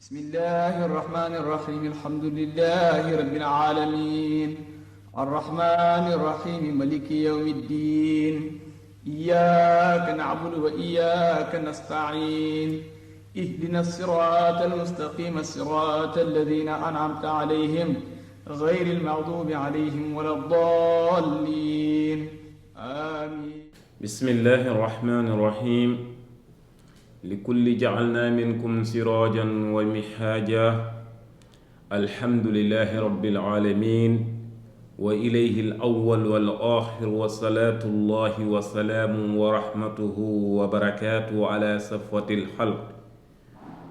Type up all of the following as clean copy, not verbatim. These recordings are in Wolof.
بسم الله الرحمن الرحيم الحمد لله رب العالمين الرحمن الرحيم ملك يوم الدين إياك نعبد وإياك نستعين اهدنا الصراط المستقيم صراط الذين أنعمت عليهم غير المغضوب عليهم ولا الضالين آمين. بسم الله الرحمن الرحيم لكل جعلنا منكم سراجا ومحاجا الحمد لله رب العالمين وإليه الأول والآخر وصلاة الله وسلام ورحمته وبركاته على صفوة الخلق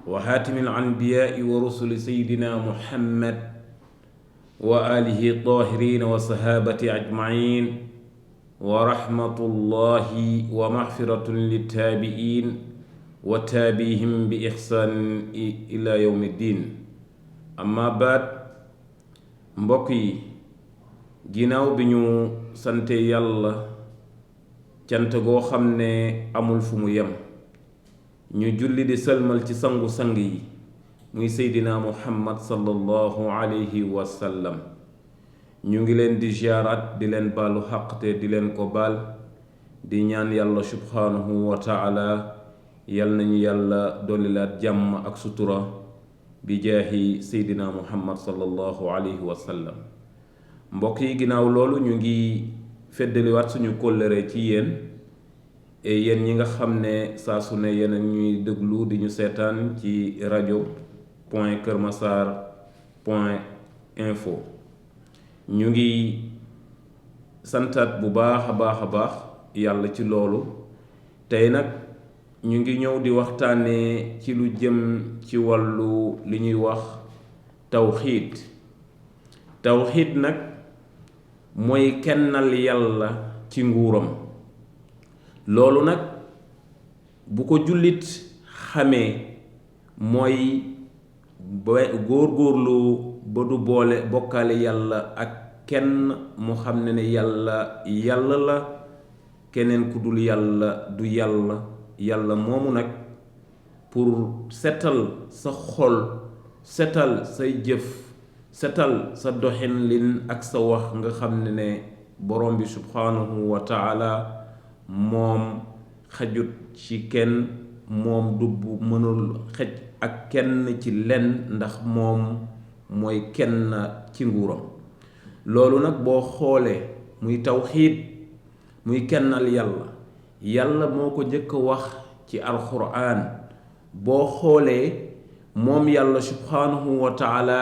وحاتم الأنبياء ورسل سيدنا محمد وآله الطاهرين وصحابة أجمعين ورحمة الله ومغفرة للتابعين وتابعهم بإحسان إلى يوم الدين. أما بعد مبكي ginaaw bi ñu sante yàlla cant goo xam ne amul fu mu yem ñu julli di sëlmal ci sangu sang yi muy seydina muhammad sallallahu alayhi wa sallam ñu ngi leen di ziarat di leen baalu xaq te di leen ko baal di ñaan yàlla subhanahu wa taala yal nañu yàlla dollilaat jàmm ak sutura bi jaahi seydina muhammad sallallahu alayhi wa sallam. mbokk yi ginnaaw loolu ñu ngi feddaliwaat suñu kóllëre ci yéen yéen ñi nga xam ne saa su ne yéen ñuy déglu di ñu seetaan ci rajo point Kër Massar point info. ñu ngi santaat bu baax a baax yàlla ci loolu. tey nag ñu ngi ñëw di waxtaanee ci lu jëm ci wàllu li ñuy wax tawxiid nag mooy kennal yàlla ci nguuram. loolu nag bu ko jullit xamee mooy góor-góorlu ba du boole bokkaale yàlla ak kenn mu xam ne yàlla la keneen ku dul yàlla du yàlla moomu nag pour setal sa xol setal say jëf setal sa doxin lin ak sa wax nga xam ne borom bi subhanahu wa taala moom xajut ci kenn moom du mënul xej ak kenn ci lenn ndax moom mooy kenn ci nguuram. loolu nag boo xoolee muy tawxiid muy kennal yàlla moo ko njëkk a wax ci alquran. boo xoolee moom yàlla subhanahu wa taala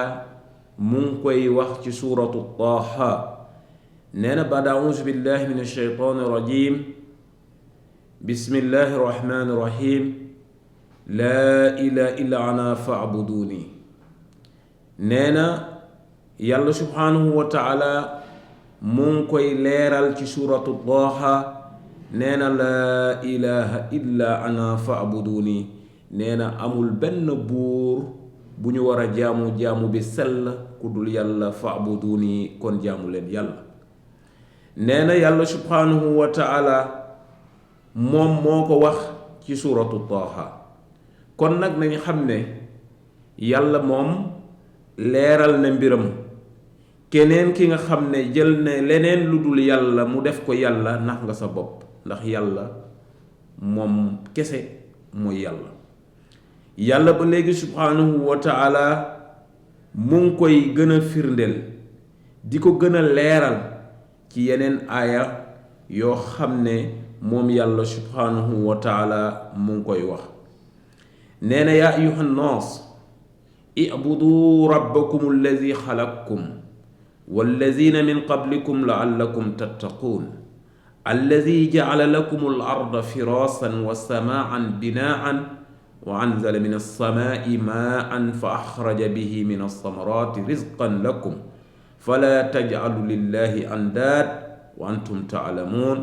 mu ngi koy wax ci suuratu Taaha nee na baad auzu billahi min alsheytaani rajim bismillahi rahmani rahim laa ilaha illa ana fa'buduni. nee na yàlla subhanahu wa taala mu ngi koy leeral ci suuratu Taaha nee na laa ilaha illa ana fa'buduni. nee na amul benn buur bu ñu war a jaamu bi sell ku dul yàlla fa'buduni kon jaamu leen yàlla. nee na yàlla subhanahu wa taala moom moo ko wax ci suuratu Taaha. kon nag nañu xam ne yàlla moom leeral na mbiram. keneen ki nga xam ne jël ne leneen lu dul yàlla mu def ko yàlla nax nga sa bopp ndax yàlla moom kese mooy yàlla ba léegi subhanahu wa taala mu ngi koy gën a firndeel di ko gën a leeral ci yeneen aaya yoo xam ne moom yàlla subhanahu wa taala mu ngi koy wax. nee na yaa ayuha nnaas i'budu rabbakum alladi xalaqakum wallazina min qablikum la'allakum tattaquun alladi ja'ala lakum al-arda firaasan wa samaa'an binaa'an wa anzala min alsamaa'i maa'an fa axraja bihi min alsamaraati rizqan lakum fala tajcalu lillahi andaad wa antum taalamuun.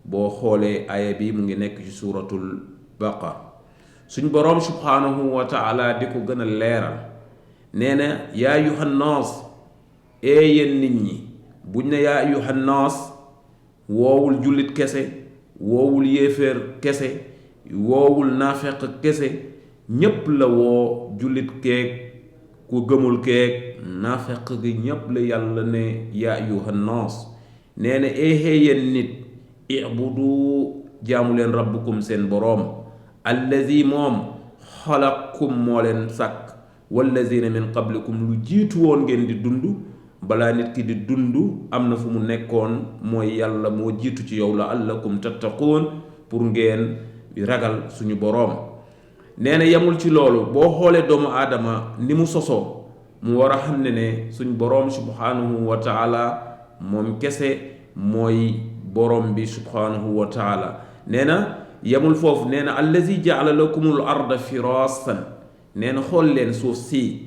boo xoolee aaya bi mu ngi nekk ci suuratul baqara. suñ boroom subhaanahu wa taala di ko gën a leeral nee na yaa ayuha nnaas yéen nit ñi. buñ ne yaa ayuha nnaas woowul jullit kese woowul yéeféer kese woowul naafeq kese ñépp la woo jullit keeg ku gëmul keeg naafeq gi ñépp la yàlla ne yaa ayyuhan naas nee na yéen nit ibudu jaamu leen rabbukum seen boroom allazi moom xalaqkum moo leen sàkk wallazina min qablikum lu jiitu woon ngeen di dund balaa nit ki di dund am na fu mu nekkoon mooy yàlla moo jiitu ci yow la allakum tattaquun pour ngeen ragal suñu boroom nee na yemul ci loolu boo xoolee doomu aadama ni mu sosoo mu war a xam ne suñ boroom subhanahu wa taala moom kese mooy boroom bi subhanahu wa taala nee na yemul foofu nee na allazi jaala lakumul arda firaasan nee na xool leen suuf si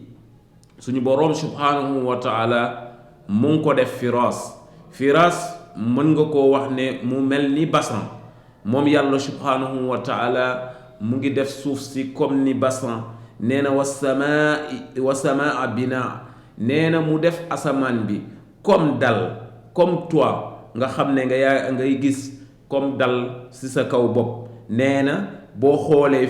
suñu boroom subhanahu wa taala mu ngi ko def firaas mën nga koo wax ne mu mel ni basan moom yàlla subhanahu wa taala mu ngi def suuf si comme ni basan nee na wa samaa binaa nee na mu def asamaan bi comme dal comme toit nga xam ne ngay gis comme dal si sa kaw bopp nee na boo xoolee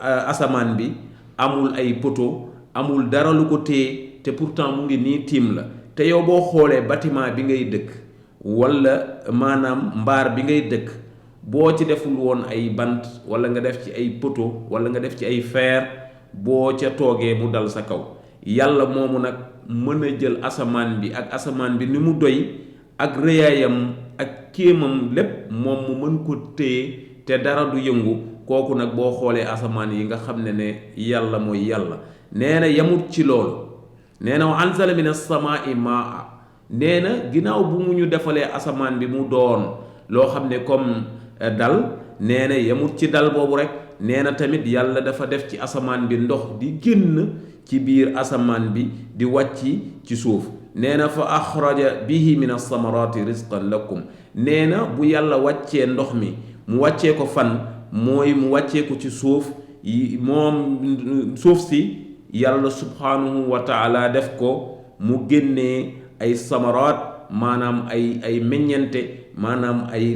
asamaan bi amul ay poto amul dara lu ko téye te pourtant mu ngi nii tiim la te yow boo xoolee bâtiment bi ngay dëkk walla maanaam mbaar bi ngay dëkk boo ci deful woon ay bant walla nga def ci ay poto walla nga def ci ay fer boo ca toogee mu dal sa kaw yàlla moomu nag mën a jël asamaan bi ak asamaan bi ni mu doy ak rëyaayam ak kéemam lépp moom mu mën ko téye te dara du yëngu kooku nag boo xoolee asamaan yi nga xam ne yàlla mooy yàlla nee na yamut ci loolu nee na wa anzala min as-samaa'i maa nee na ginnaaw bu mu ñu defalee asamaan bi mu doon loo xam ne comme dal nee na yamut ci dal boobu rek nee na tamit yàlla dafa def ci asamaan bi ndox di génn ci biir asamaan bi di wàcc ci suuf nee na fa axraja bihi min as-samaraati rizqan lakum nee na bu yàlla wàccee ndox mi mu wàccee ko fan mooy mu wàccee ko ci suuf moom suuf si yàlla subhanahu wa taala def ko mu génnee ay samaraat maanaam ay meññente maanaam ay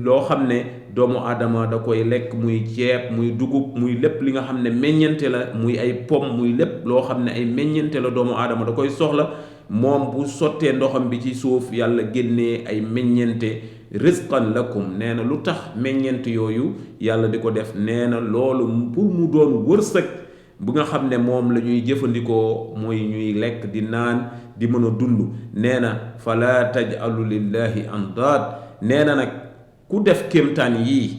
loo xam ne doomu aadama da koy lekk muy ceeb muy dugub muy lépp li nga xam ne meññente la muy ay pom muy lépp loo xam ne ay meññente la doomu aadama da koy soxla moom bu sottee ndoxam bi ci suuf yàlla génnee ay meññente rizqan lakum nee na lu tax meññent yooyu yàlla di ko def nee na loolu pour mu doon wërsëg bu nga xam ne moom la ñuy jëfandikoo mooy ñuy lekk di naan di mën a dund nee na fala tajalu lillahi andaad nee na nag ku def kéemtaan yii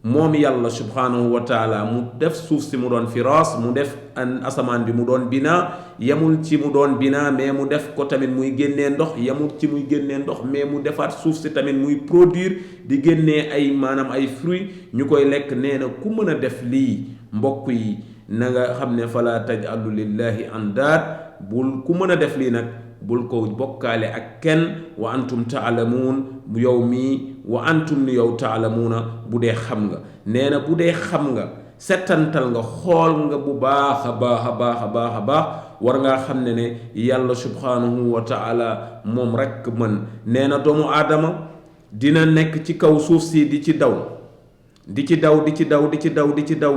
moom yàlla subhanahu wa taala mu def suuf si mu doon firaas mu def asamaan bi mu doon binaa yemul ci mu doon binaa mais mu def ko tamit muy génnee ndox yemul ci muy génnee ndox mais mu defaat suuf si tamit muy produire di génnee ay maanaam ay fruits ñu koy lekk nee na ku mën a def lii mbokk yi na nga xam ne fala tajalu lillahi andaad bul ku mën a def lii nag bul ko bokkaale ak kenn wa antum taalamuun yow mii wa antum ni yow taalamuuna bu dee xam nga nee na bu dee xam nga settantal nga xool nga bu baax a baax a baax a baax a baax war ngaa xam ne yàlla subhanahu wa taala moom rekk mën nee na doomu aadama dina nekk ci kaw suuf si di ci daw di ci daw di ci daw di ci daw di ci daw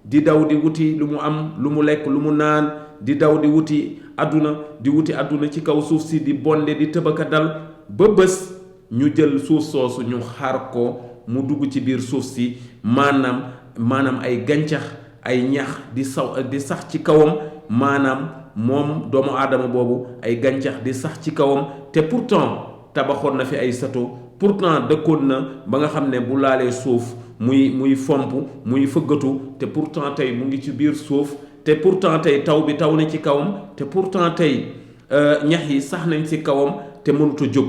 di daw di wuti lu mu am lu mu lekk lu mu naan di daw di wuti àdduna ci kaw suuf si di bonde di tëbaka dal ba bés ñu jël suuf soosu ñu xaar ko mu dugg ci biir suuf si maanaam ay gàncax ay ñax di sax ci kawam maanaam moom doomu aadama boobu ay gàncax di sax ci kawam te pourtant tabaxoon na fi ay sato pourtant dëkkoon na ba nga xam ne bu laalee suuf muy fomp muy fëggatu te pourtant tey mu ngi ci biir suuf te pourtant tey taw bi taw na ci kawam te pourtant tey ñax yi sax nañ ci kawam te mënut a jóg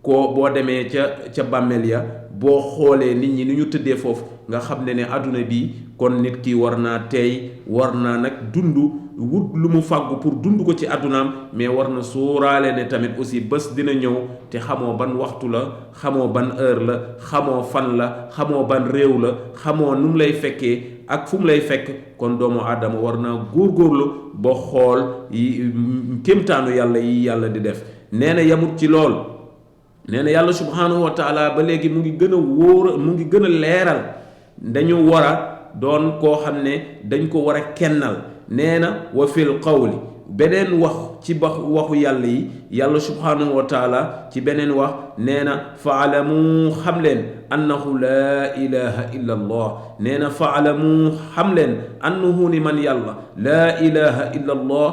ko boo demee ca bàmmeel ya boo xoolee nit ñi ni ñu tëddee foofu nga xam ne àdduna bi kon nit ki war naa teey war naa nag dund wut lu mu fàggu pour dund ko ci àddunaam mais war na sóoraale ne tamit aussi bés dina ñëw te xamoo ban waxtu la xamoo ban heure la xamoo fan la xamoo ban réew la xamoo nu mu lay fekkee ak fu mu lay fekk kon doomu aadama war naa góorgóorlu ba xool kéemtaanu yàlla yi yàlla di def nee na yamut ci lool nee na yàlla subhanahu wa taala ba léegi mu ngi gën a wóor mu ngi gën a leeral dañu war a doon koo xam ne dañ ko war a kennal nee na wa fil qawli beneen wax ci waxu yàlla yi yàlla subhanahu wa taala ci beneen wax nee na faalamu xam leen annahu laa ilaha illa allah nee na faalamu xam leen annahu ni man yàlla laa ilaha illa allah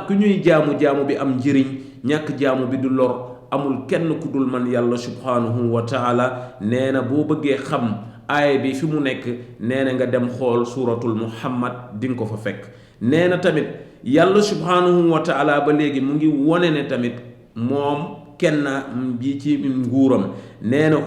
ku ñuy jaamu bi am njëriñ ñàkk jaamu bi du lor amul kenn ku dul man yàlla subhanahu wa taala nee na boo bëggee xam aaya bi fi mu nekk nee na nga dem xool suuratul muhammad di nga ko fa fekk nee na tamit yàlla subhanahu wa taala ba léegi mu ngi wone ne tamit moom kenn bi ci nguuram nee na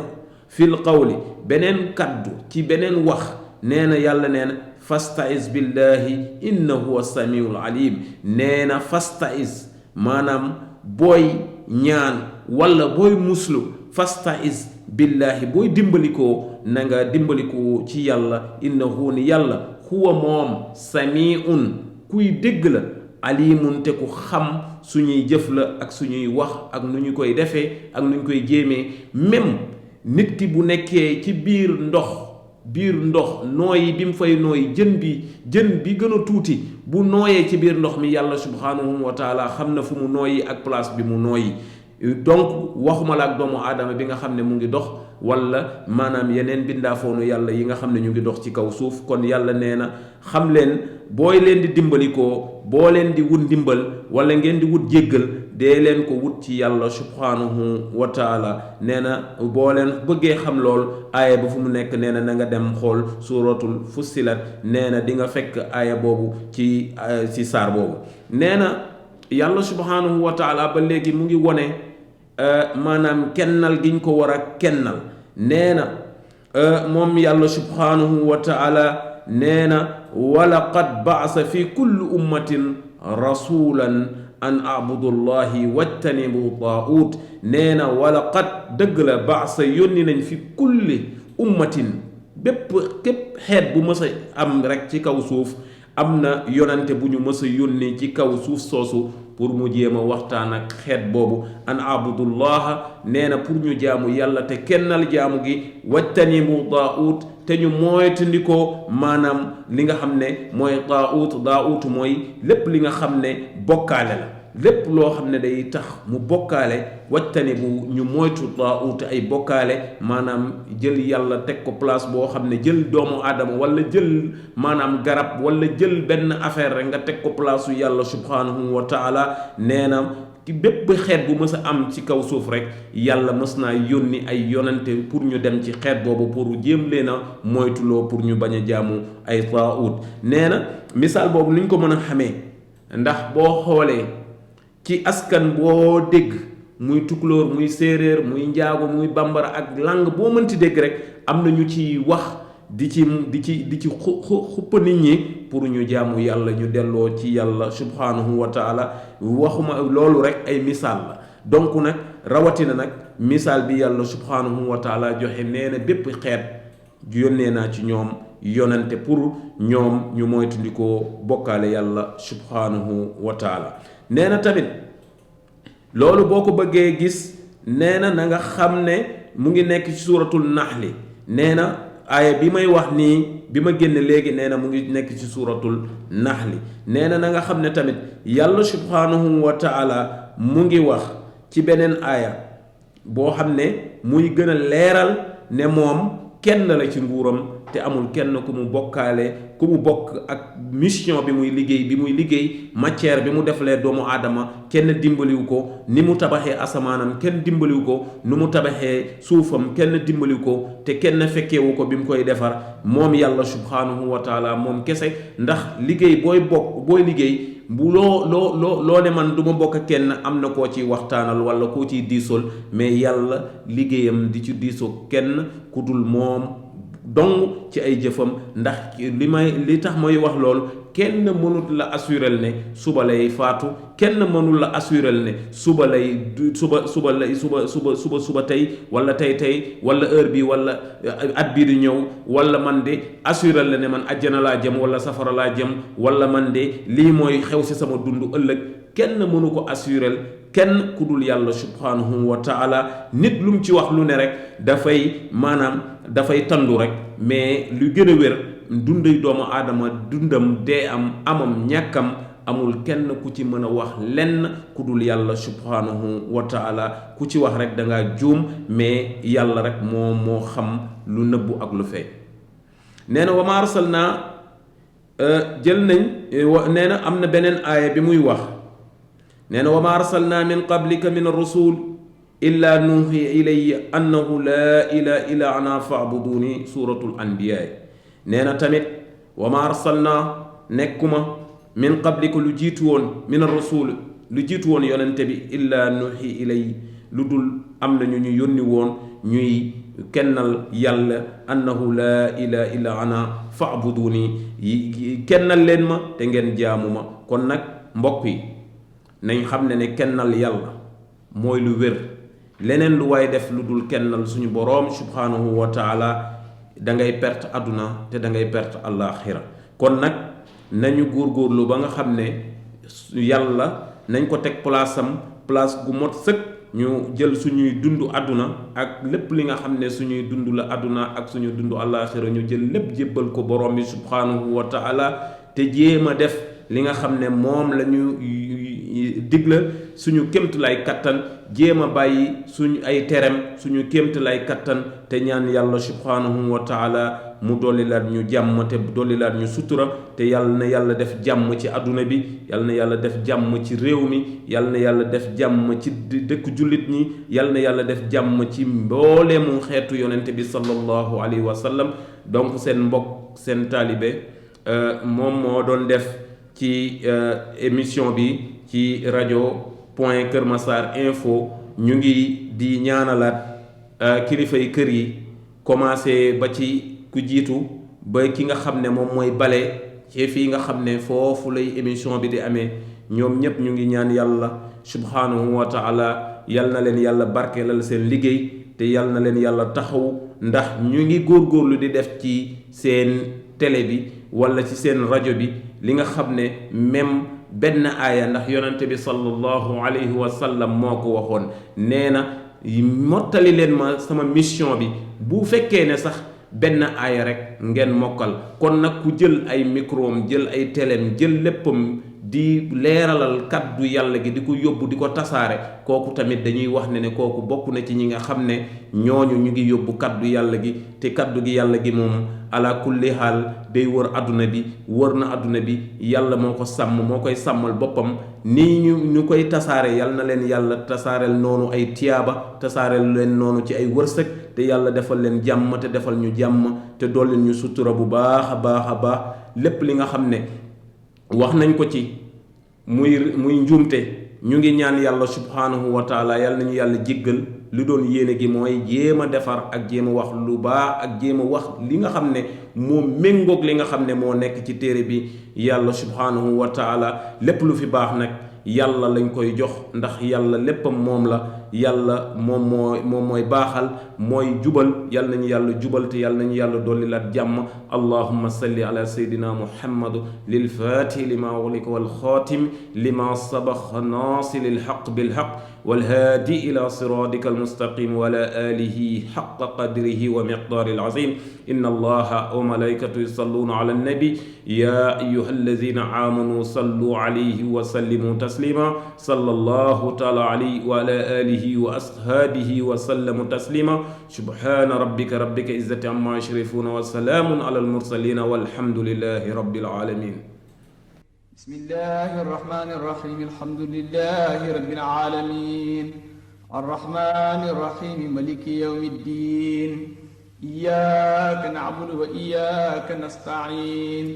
fil qawli beneen kaddu ci beneen wax nee na yàlla nee na fastaiz billahi innahu huwa samiul alim nee na fastaiz maanaam booy ñaan wala booy muslu fastaiz billahi booy dimbalikoo na nga dimbalikoo ci yàlla innahu ni yàlla huwa moom samiun kuy dégg la alimun te ku xam suñuy jëf la ak suñuy wax ak nu ñu koy defee ak nu ñu koy jéemee même nit ki bu nekkee ci biir ndox nooyi bi mu fay nooyi jën bi gën a tuuti bu nooyee ci biir ndox mi yàlla subhanahu wa taala xam na fu mu nooyi ak place bi mu nooyi donc waxuma la ak doomu aadama bi nga xam ne mu ngi dox wala maanaam yeneen bindaafoonu yàlla yi nga xam ne ñu ngi dox ci kaw suuf kon yàlla nee na xam leen booy leen di dimbalikoo boo leen di wut ndimbal wala ngeen di wut jéggal dee leen ko wut ci yàlla subhanahu wa taala nee na boo leen bëggee xam lool aaya ba fu mu nekk nee na na nga dem xool suuratul fussilat nee na di nga fekk aaya boobu ci saar boobu nee na yàlla subhanahu wa taala ba léegi mu ngi wone maanaam kennal giñ ko war a kennal nee na moom yàlla subhanahu wa taala nee na walaqad baasa fi kulli ummatin rasulan an abudu llahi wajtanibu taa'ut nee na walaqad dëgg la baasa yónni nañ fi kulli ummatin képp xeet bu mës a am rek ci kaw suuf am na yonante bu ñu mës a yónni ci kaw suuf soosu pour mu jéem a waxtaan ak xeet boobu an abudullaha nee na pour ñu jaamu yàlla te kennal jaamu gi wajtanibu taa'ut te ñu moytandikoo maanaam li nga xam ne mooy taa'ut mooy lépp li nga xam ne bokkaale la lépp loo xam ne day tax mu bokkaale wajtanibu ñu moytu taa'ut ay bokkaale maanaam jël yàlla teg ko place boo xam ne jël doomu aadama wala jël maanaam garab wala jël benn affaire rek nga teg ko place yu yàlla subhanahu wa taala nee na ci bépp xeet bu mës a am ci kaw suuf rek yàlla mës naa yónni ay yonante pour ñu dem ci xeet boobu pour jéem leen a moytuloo pour ñu bañ a jaamu ay taa'ut nee na misaal boobu ni ñu ko mën a xamee ndax boo xoolee ci askan boo dégg muy tukulóor muy séeréer muy njaago muy bambara ak langue boo mënti dégg rek am na ñu ci wax di ci xuppa nit ñi pour ñu jaamu yàlla ñu delloo ci yàlla subhanahu wa taala waxuma loolu rek ay misaal la donc nag rawatina nag misaal bi yàlla subhanahu wa taala joxe nee na bépp xeet yónnee naa ci ñoom yonante pour ñoom ñu moytandikoo bokkaale yàlla subhanahu wa taala nee na tamit loolu boo ko bëggee gis nee na na nga xam ne mu ngi nekk ci suuratul naxli nee na aaya bi may wax nii bi ma génn léegi nee na mu ngi nekk ci suuratul naxli nee na na nga xam ne tamit yàlla subhanahu wa taala mu ngi wax ci beneen aaya boo xam ne muy gën a leeral ne moom kenn la ci nguuram te amul kenn ku mu bokk ak mission bi muy liggéey matière bi mu defalee doomu aadama kenn dimbaliwu ko ni mu tabaxee asamaanam kenn dimbaliwu ko nu mu tabaxee suufam kenn dimbaliwu ko te kenn fekkewu ko bi mu koy defar moom yàlla subhanahu wa taala moom kese ndax liggéey booy liggéey bu loo ne man du ma bokk kenn am na koo ci waxtaanal wala koo ciy diisool mais yàlla liggéeyam di ci diisoo kenn ku dul moom dong ci ay jëfam ndax li tax may wax loolu kenn mënut la assurel ne suba lay faatu kenn mënul la assurel ne suba tey wala tey wala heure bi wala at bii di ñëw wala man de assurel la ne man àjjana laa jëm wala safara laa jëm wala man de lii mooy xew ci sama dund ëllëg kenn mënu ko assurel kenn ku dul yàlla subhanahu wa taala nit lu mu ci wax lu ne rek dafay tandu rek mais lu gën a wér dunday doomu aadama dundam dee amam ñàkkam amul kenn ku ci mën a wax lenn ku dul yàlla subhanahu wa taala ku ci wax rek da ngaa juum mais yàlla rek moo xam lu nëbbu ak lu feeñ nee na wa ma arsalna jël nañ nee na am na beneen aaya bi muy wax nee na wa ma arsalna min qablika min ar-rusul illa nuuhi ilayya annahu laa ilaha illa ana fa'buduni suratul anbiya nee na tamit wa ma arsalna nekkuma min qablika lu jiitu woon min ar-rusul lu jiitu woon yonente bi illa nuuhi ilay lu dul am na ñu yónni woon ñuy kennal yàlla annahu laa ilaha illa ana fa'buduni kennal leen ma te ngeen jaamu ma kon nag mbokk yi nañ xam ne kennal yàlla mooy lu wér leneen lu waay def lu dul kennal suñu boroom subhanahu wa taala da ngay perte àdduna te da ngay perte àllaaxira kon nag nañu góorgóorlu ba nga xam ne yàlla nañ ko teg place gu mot sëkk ñu jël suñuy dund àdduna ak lépp li nga xam ne suñuy dund la àdduna ak suñu dund àllaaxira ñu jël lépp jébbal ko borom bi subhanahu wa taala te jéem a def li nga xam ne moom la ñu digla suñu kémt lay kattan jéem a bàyyi suñu ay terem suñu kémt lay kattan te ñaan yàlla subhanahu wa taala mu dolli laat ñu jàmm te dolli laat ñu sutura te yàlla na yàlla def jàmm ci àdduna bi yàlla na yàlla def jàmm ci réew mi yàlla na yàlla def jàmm ci dëkk jullit ñi yàlla na yàlla def jàmm ci mbooleemu xeetu yonente bi sallallahu alayhi wa sallam donc seen mbokk seen taalibe moom moo doon def ci émission bi ci rajo point Kër Massar info ñu ngi di ñaanalaat kilifay kër yi commencé ba ci ku jiitu ba ki nga xam ne moom mooy bale ci fii nga xam ne foofu lay émission bi di amee ñoom ñépp ñu ngi ñaan yàlla subhanahu wa taala yal na leen yàlla barkeelal seen liggéey te yal na leen yàlla taxaw ndax ñu ngi góorgóorlu di def ci seen télé bi wala ci seen rajo bi li nga xam ne même benn aaya ndax yonente bi sallallahu alayhi wa sallam moo ko waxoon nee na mottali leen ma sama mission bi bu fekkee ne sax benn aaya rek ngeen mokkal kon nag ku jël ay microom jël ay téléem jël léppam di leeralal kaddu yàlla gi di ko yóbbu di ko tasaare kooku tamit dañuy wax ne kooku bokk na ci ñi nga xam ne ñooñu ñu ngi yóbbu kaddu yàlla gi te kaddu gi yàlla gi moom ala kulli haal day wër àdduna bi wër na àdduna bi yàlla moo ko sàmm moo koy sàmmal boppam nii ñu koy tasaare yal na leen yàlla tasaareel noonu ay tiyaaba tasaareel leen noonu ci ay wërsëg te yàlla defal leen jàmm te defal ñu jàmm te dolli ñu sutura bu baax a baax a baax lépp li nga xam ne wax nañ ko ci muy njuumte ñu ngi ñaan yàlla subhanahu wa taala yàlla nañu yàlla jéggal li doon yéene gi mooy jéem a defar ak jéem a wax lu baax ak jéem a wax li nga xam ne moo méngoog li nga xam ne moo nekk ci téere bi yàlla subhanahu wa taala lépp lu fi baax nag yàlla lañ koy jox ndax yàlla léppam moom la yàlla moom mooy baaxal mooy jubal yàlla nañu yàlla jubal te yàlla nañu yàlla dolli laat jàmm allahumma salli ala sayyidina muhammad lil fatih lima ughliqa wal khatim lima sabaqa nasir al haqq bil haqq wal hadi ila siratika al mustaqim wa ala alihi haqqa qadrihi wa miqdari al azim inna allaha wa malaikatahu yusalluna ala an nabi ya ayyuha alladhina amanu sallu alayhi wa sallimu taslima sallallahu ta'ala alayhi wa ala alihi وأصحابه وسلم تسليما سبحان ربك رب العزة عما يصفون وسلام على المرسلين والحمد لله رب العالمين بسم الله الرحمن الرحيم الحمد لله رب العالمين الرحمن الرحيم مالك يوم الدين إياك نعبد وإياك نستعين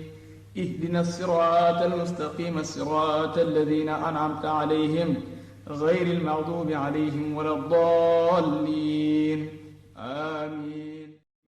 اهدنا الصراط المستقيم الصراط الذين أنعمت عليهم غير المغضوب عليهم ولا الضالين آمين